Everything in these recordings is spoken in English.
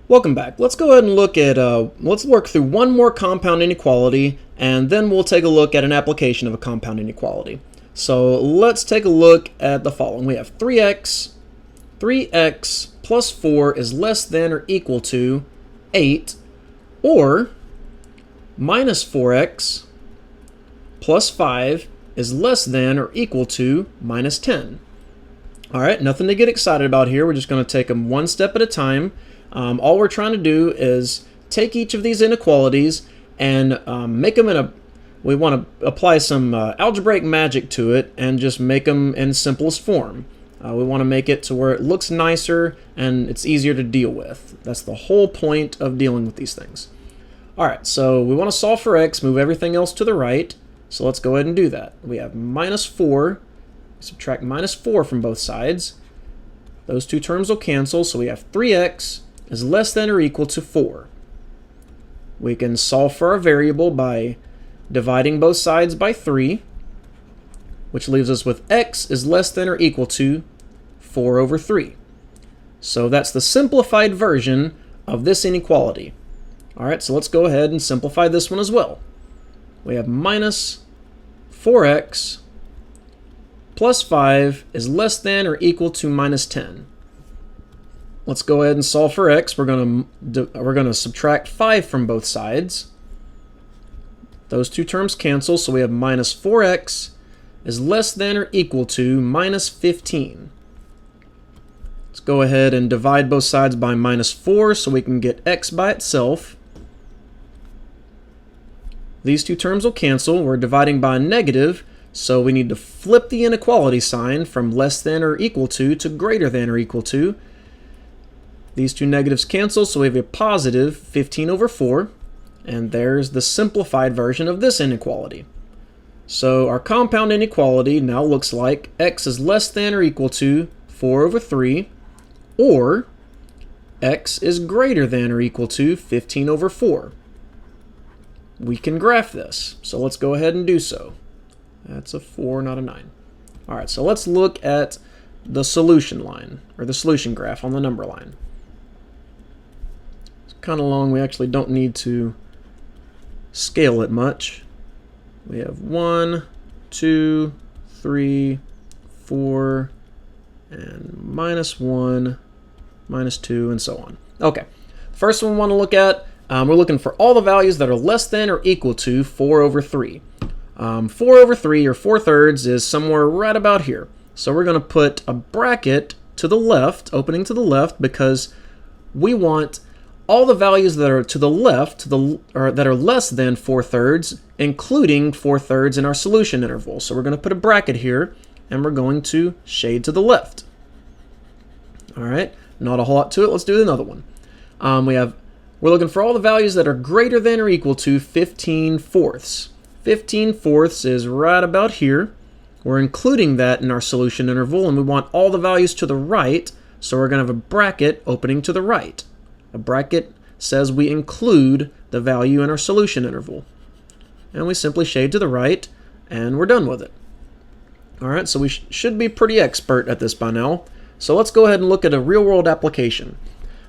Welcome back. Let's go ahead and look at, let's work through one more compound inequality, and then we'll take a look at an application of a compound inequality. So let's take a look at the following. We have 3x plus 4 is less than or equal to 8, or minus 4x plus 5 is less than or equal to minus 10. All right, nothing to get excited about here. We're just going to take them one step at a time. All we're trying to do is take each of these inequalities and make them in a, we want to apply some algebraic magic to it and just make them in simplest form. We want to make it to where it looks nicer and it's easier to deal with. That's the whole point of dealing with these things. All right, so we want to solve for x, move everything else to the right. So let's go ahead and do that. We have minus 4, subtract minus 4 from both sides. Those two terms will cancel, so we have 3x is less than or equal to 4. We can solve for our variable by dividing both sides by 3, which leaves us with x is less than or equal to 4 over 3. So that's the simplified version of this inequality. All right, so let's go ahead and simplify this one as well. We have minus 4x plus 5 is less than or equal to minus 10. Let's go ahead and solve for x. We're going to subtract 5 from both sides. Those two terms cancel, so we have minus 4x is less than or equal to minus 15. Let's go ahead and divide both sides by minus 4 so we can get x by itself. These two terms will cancel. We're dividing by a negative, so we need to flip the inequality sign from less than or equal to greater than or equal to. These two negatives cancel, so we have a positive 15 over 4, and there's the simplified version of this inequality. So our compound inequality now looks like x is less than or equal to 4 over 3, or x is greater than or equal to 15 over 4. We can graph this, so let's go ahead and do so. That's a 4, not a 9. All right, so let's look at the solution line, or the solution graph on the number line. It's kind of long. We actually don't need to scale it much. We have 1, 2, 3, 4, and minus 1, minus 2, and so on. Okay, first one we want to look at, we're looking for all the values that are less than or equal to 4 over 3. 4 over 3, or 4/3, is somewhere right about here. So we're going to put a bracket to the left, opening to the left, because we want all the values that are to the left, or that are less than 4/3, including 4/3 in our solution interval. So we're going to put a bracket here, and we're going to shade to the left. All right, not a whole lot to it. Let's do another one. We're looking for all the values that are greater than or equal to 15/4. 15/4 is right about here. We're including that in our solution interval, and we want all the values to the right, so we're going to have a bracket opening to the right. A bracket says we include the value in our solution interval. And we simply shade to the right, and we're done with it. All right, so we should be pretty expert at this by now. So let's go ahead and look at a real-world application.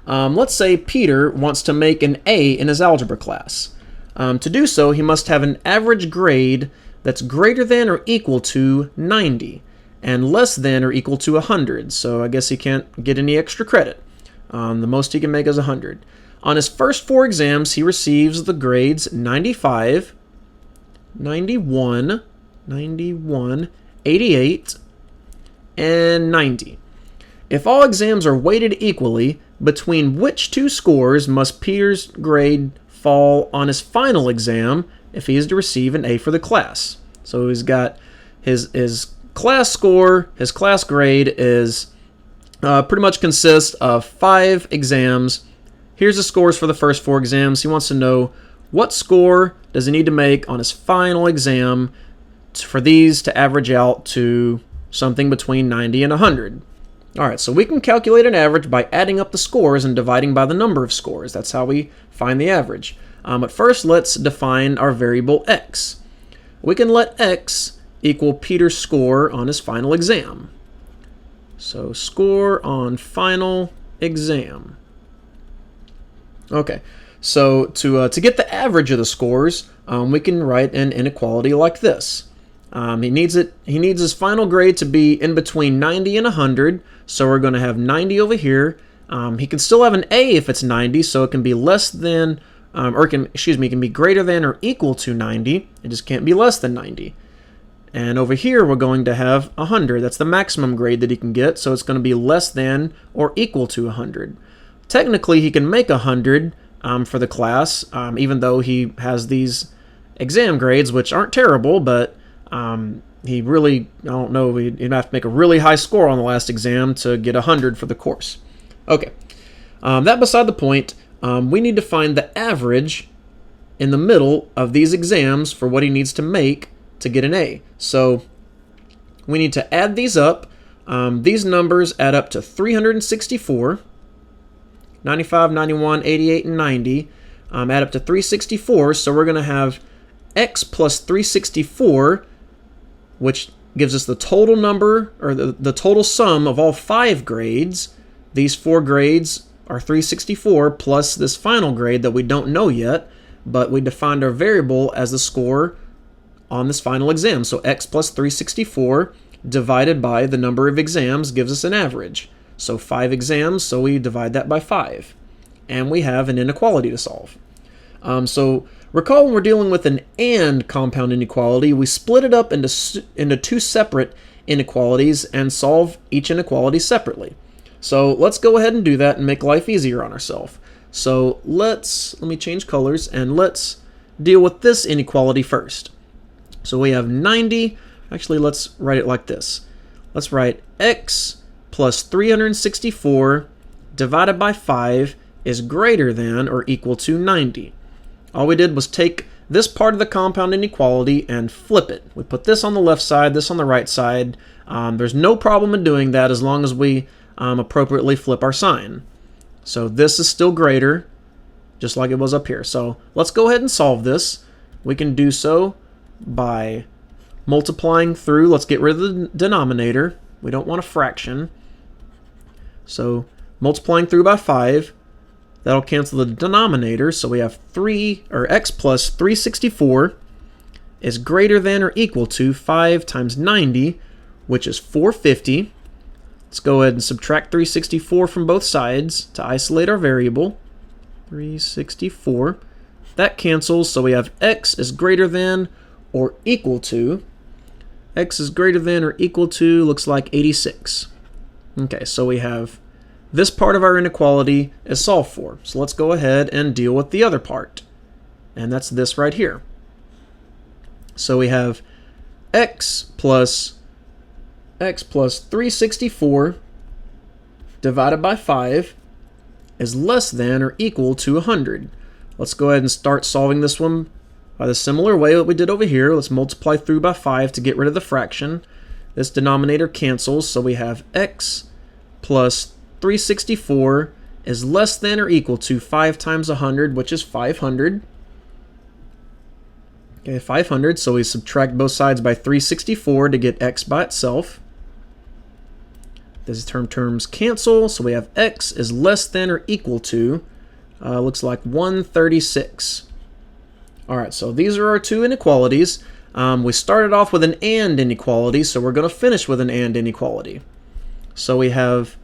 Let's say Peter wants to make an A in his algebra class. To do so, he must have an average grade that's greater than or equal to 90 and less than or equal to 100. So I guess he can't get any extra credit. The most he can make is 100. On his first 4 exams, he receives the grades 95, 91, 88, and 90. If all exams are weighted equally, between which two scores must Peter's grade fall on his final exam if he is to receive an A for the class? So he's got his class score, his class grade is pretty much consists of 5 exams. Here's the scores for the first 4 exams. He wants to know what score does he need to make on his final exam for these to average out to something between 90 and 100. All right, so we can calculate an average by adding up the scores and dividing by the number of scores. That's how we find the average. But first, let's define our variable x. We can let x equal Peter's score on his final exam. So score on final exam. Okay, so to get the average of the scores, we can write an inequality like this. He needs his final grade to be in between 90 and 100, so we're going to have 90 over here. He can still have an A if it's 90, so it can be less than, it can be greater than or equal to 90. It just can't be less than 90. And over here, we're going to have 100. That's the maximum grade that he can get, so it's going to be less than or equal to 100. Technically, he can make 100 for the class, even though he has these exam grades, which aren't terrible, but he really, I don't know, he'd have to make a really high score on the last exam to get 100 for the course. Okay, that beside the point, we need to find the average in the middle of these exams for what he needs to make to get an A. So we need to add these up. These numbers add up to 364. 95, 91, 88, and 90 add up to 364. So we're going to have x plus 364, which gives us the total number, or the total sum of all 5 grades. These 4 grades are 364 plus this final grade that we don't know yet, but we defined our variable as the score on this final exam. So x plus 364 divided by the number of exams gives us an average. So 5 exams, so we divide that by 5. And we have an inequality to solve. So recall when we're dealing with an AND compound inequality, we split it up into 2 separate inequalities and solve each inequality separately. So let's go ahead and do that and make life easier on ourselves. So let me change colors and let's deal with this inequality first. So we have 90, actually let's write it like this. Let's write x plus 364 divided by 5 is greater than or equal to 90. All we did was take this part of the compound inequality and flip it. We put this on the left side, this on the right side. There's no problem in doing that as long as we appropriately flip our sign. So this is still greater, just like it was up here. So let's go ahead and solve this. We can do so by multiplying through. Let's get rid of the denominator. We don't want a fraction. So multiplying through by 5, that'll cancel the denominator. So we have x plus 364 is greater than or equal to 5 times 90, which is 450. Let's go ahead and subtract 364 from both sides to isolate our variable. 364. That cancels, so we have x is greater than or equal to. X is greater than or equal to looks like 86. Okay, so we have this part of our inequality is solved for. So let's go ahead and deal with the other part. And that's this right here. So we have x plus 364 divided by 5 is less than or equal to 100. Let's go ahead and start solving this one by the similar way that we did over here. Let's multiply through by 5 to get rid of the fraction. This denominator cancels, so we have x plus 364 is less than or equal to 5 times 100, which is 500. Okay, 500, so we subtract both sides by 364 to get x by itself. These terms cancel, so we have x is less than or equal to, looks like 136. All right, so these are our 2 inequalities. We started off with an AND inequality, so we're going to finish with an AND inequality. So we have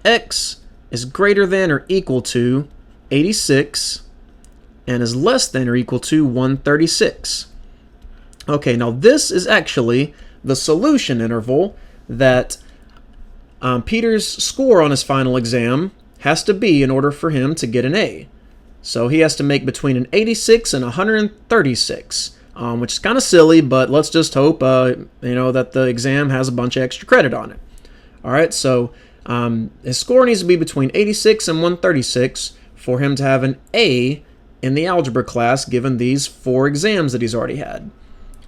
x is greater than or equal to 86 and is less than or equal to 136. Okay, now this is actually the solution interval that Peter's score on his final exam has to be in order for him to get an A. So he has to make between an 86 and 136, which is kind of silly, but let's just hope that the exam has a bunch of extra credit on it. All right, so his score needs to be between 86 and 136 for him to have an A in the algebra class, given these 4 exams that he's already had.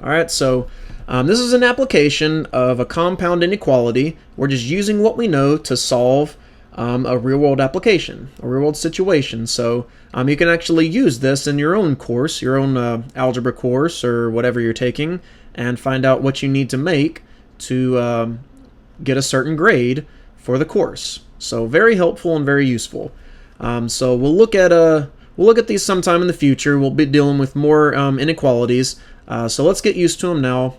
All right, so this is an application of a compound inequality. We're just using what we know to solve a real-world application, a real-world situation. So you can actually use this in your own course, your own algebra course or whatever you're taking, and find out what you need to make to get a certain grade for the course. So very helpful and very useful. So we'll look at these sometime in the future. We'll be dealing with more inequalities. So let's get used to them now.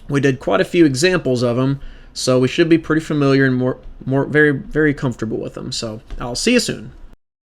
We did quite a few examples of them, so we should be pretty familiar and very comfortable with them. So I'll see you soon.